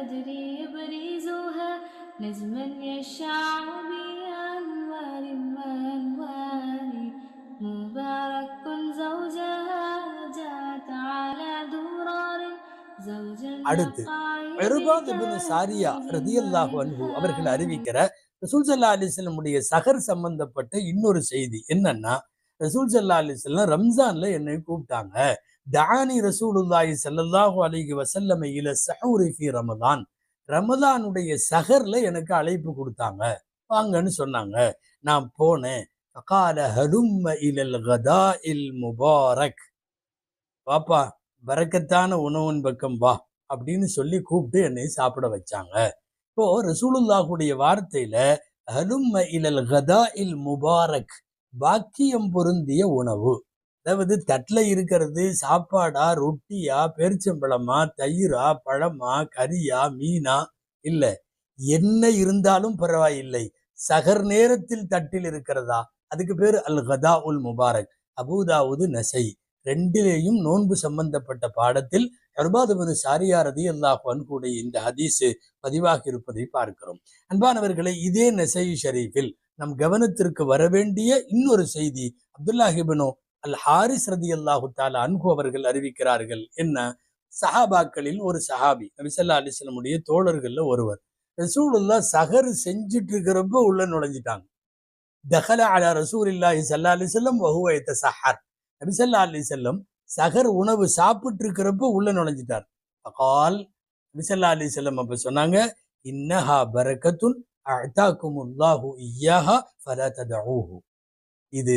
بدري يبرزها نجما يشع بأنوار وأنوار مبارك زوجها جاءت على درار زوجا அடுத்து لقائد இர்பாத் இப்னு சாரியா تاج ரதியல்லாஹு அன்ஹு அவர்கள் وإلهام. அறிவிக்கிற ரசூல் ஸல்லல்லாஹு அலைஹி வஸல்லமுடைய சஹர் சம்பந்தப்பட்ட இன்னொரு செய்தி என்னன்னா, ரசூல் ஸல்லல்லாஹு அலைஹி வஸல்லம் ரம்ஜான்ல என்னை கூப்பிட்டாங்க. தஆனி ரசூலுல்லாஹி ஸல்லல்லாஹு அலைஹி வஸல்லம் இல ஸஹூரி ஃபீ ரமதான். ரமலானுடைய சஹர்ல எனக்கு அழைப்பு கொடுத்தாங்க, வாங்கன்னு சொன்னாங்க. நான் போனேன். ஃபகால ஹலும்ம இலல் கதாஇல் முபாரக். வாப்பா, பரக்கத்தான உணவின் பக்கம் வா அப்படின்னு சொல்லி கூப்பிட்டு என்னை சாப்பிட வச்சாங்க. இப்போ ரசூலுல்லாஹுடைய வார்த்தையில ஹலும்ம இலல் கதாஇல் முபாரக், பாக்கியம் பொருந்திய உணவு. அதாவது தட்டுல இருக்கிறது சாப்பாடா, ரொட்டியா, பேரிச்சம்பழமா, தயிரா, பழமா, கறியா, மீனா, இல்ல என்ன இருந்தாலும் பரவாயில்லை, சகர் நேரத்தில் தட்டில் இருக்கிறதா, அதுக்கு பேரு அல் கதா உல் முபாரக். அபூதாவுது நசை ரெண்டிலேயும் நோன்பு சம்பந்தப்பட்ட பாடத்தில் இர்பாத் இப்னு சாரியா ரலியல்லாஹு அன்ஹுடைய இந்த ஹதீஸ் பதிவாகி இருப்பதை பார்க்கிறோம். அன்பானவர்களே, இதே நசை ஷரீஃபில் நம் கவனத்திற்கு வரவேண்டிய இன்னொரு செய்தி அப்துல்லாஹ் இப்னு அல் ஹாரிஸ் ரலியல்லாஹு தஆலா அன்ஹு அவர்கள் அறிவிக்கிறார்கள். என்ன? சஹாபாக்களில் ஒரு சஹாபி, நபி ஸல்லல்லாஹு அலைஹி வஸல்லமுடைய தோழர்கள்ல ஒருவர், ரசூலுல்லாஹ் சஹர் செஞ்சுட்டு இருக்கிறப்ப உள்ள நுழைஞ்சிட்டாங்க. தஹல அலா ரசூலில்லாஹி ஸல்லல்லாஹு அலைஹி வஸல்லம் வ ஹுவ யதஸஹர். நபி ஸல்லல்லாஹு அலைஹி வஸல்லம் சஹர் உணவு சாப்பிட்டு இருக்கிறப்ப உள்ள நுழைஞ்சிட்டார். ஃபகால், நபி ஸல்லல்லாஹு அலைஹி வஸல்லம் அப்ப சொன்னாங்க, இன்னஹா பரக்கத்துன் அஅதாகுமுல்லாஹு இய்யாஹா ஃபலா ததஊஹு. இது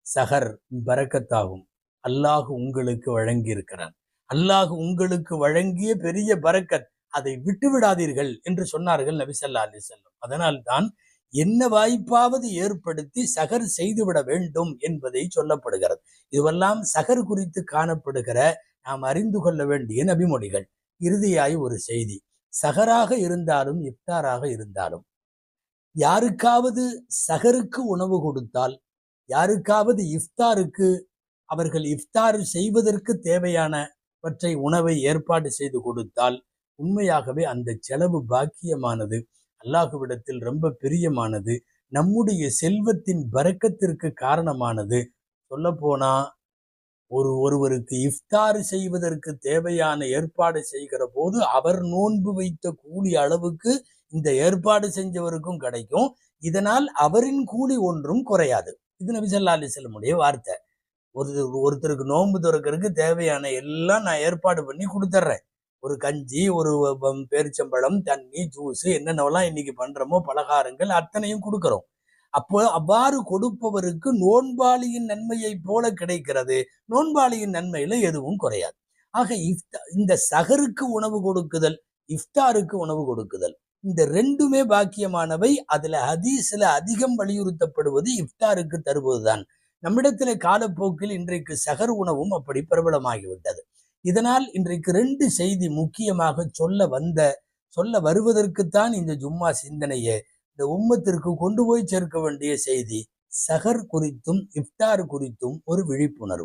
சஹர் பரக்கத்தாகும், அல்லாஹ் உங்களுக்கு வழங்கி இருக்கிறான், அல்லாஹ் உங்களுக்கு வழங்கிய பெரிய பரக்கத், அதை விட்டு விடாதீர்கள் என்று சொன்னார்கள் நபி ஸல்லல்லாஹு அலைஹி வஸல்லம். அதனால் தான் என்ன வாய்ப்பாவது ஏற்படுத்தி சகர் செய்துவிட வேண்டும் என்பதை சொல்லப்படுகிறது. இதுவெல்லாம் சகர் குறித்து காணப்படுகிற நாம் அறிந்து கொள்ள வேண்டிய நபிமொழிகள். இறுதியாய் ஒரு செய்தி, சகராக இருந்தாலும் இஃப்தாராக இருந்தாலும் யாருக்காவது சகருக்கு உணவு கொடுத்தால், யாருக்காவது இஃப்தாருக்கு அவர்கள் இஃப்தார் செய்வதற்கு தேவையானவற்றை உணவை ஏற்பாடு செய்து கொடுத்தால், உண்மையாகவே அந்த செலவு பாக்கியமானது, அல்லாஹ்விடத்தில் ரொம்ப பிரியமானது, நம்முடைய செல்வத்தின் பரக்கத்திற்கு காரணமானது. சொல்ல போனா ஒருவருக்கு இஃப்தார் செய்வதற்கு தேவையான ஏற்பாடு செய்கிற போது அவர் நோன்பு வைத்த கூலி அளவுக்கு இந்த ஏற்பாடு செஞ்சவருக்கும் கிடைக்கும். இதனால் அவரின் கூலி ஒன்றும் குறையாது. இது நபி ஸல்லல்லாஹு அலைஹி வஸல்லமுடைய வார்த்தை. ஒருத்தருக்கு நோன்பு துறக்கிறதுக்கு தேவையான எல்லாம் நான் ஏற்பாடு பண்ணி கொடுத்துட்றேன். ஒரு கஞ்சி, ஒரு பேரிச்சம்பழம், தண்ணி, ஜூஸ், என்னென்னவெல்லாம் இன்னைக்கு பண்றோமோ பலகாரங்கள் அத்தனையும் கொடுக்கிறோம். அப்போ அவ்வாறு கொடுப்பவருக்கு நோன்பாளியின் நன்மையை போல கிடைக்கிறது. நோன்பாளியின் நன்மையில எதுவும் குறையாது. ஆக இந்த சகருக்கு உணவு கொடுக்குதல், இஃப்தாருக்கு உணவு கொடுக்குதல், இந்த ரெண்டுமே பாக்கியமானவை. அதுல ஹதீஸ்ல அதிகம் வலியுறுத்தப்படுவது இஃப்தாருக்கு தருவதுதான். நம்மிடத்திலே காலப்போக்கில் இன்றைக்கு சகர் உணவும் அப்படி பிரபலமாகிவிட்டது. இதனால் இன்றைக்கு ரெண்டு செய்தி முக்கியமாக சொல்ல வருவதற்குத்தான் இந்த ஜும்மா சிந்தனையை இந்த உம்மத்திற்கு கொண்டு போய் சேர்க்க வேண்டிய செய்தி. சகர் குறித்தும் இஃப்தார் குறித்தும் ஒரு விழிப்புணர்வு.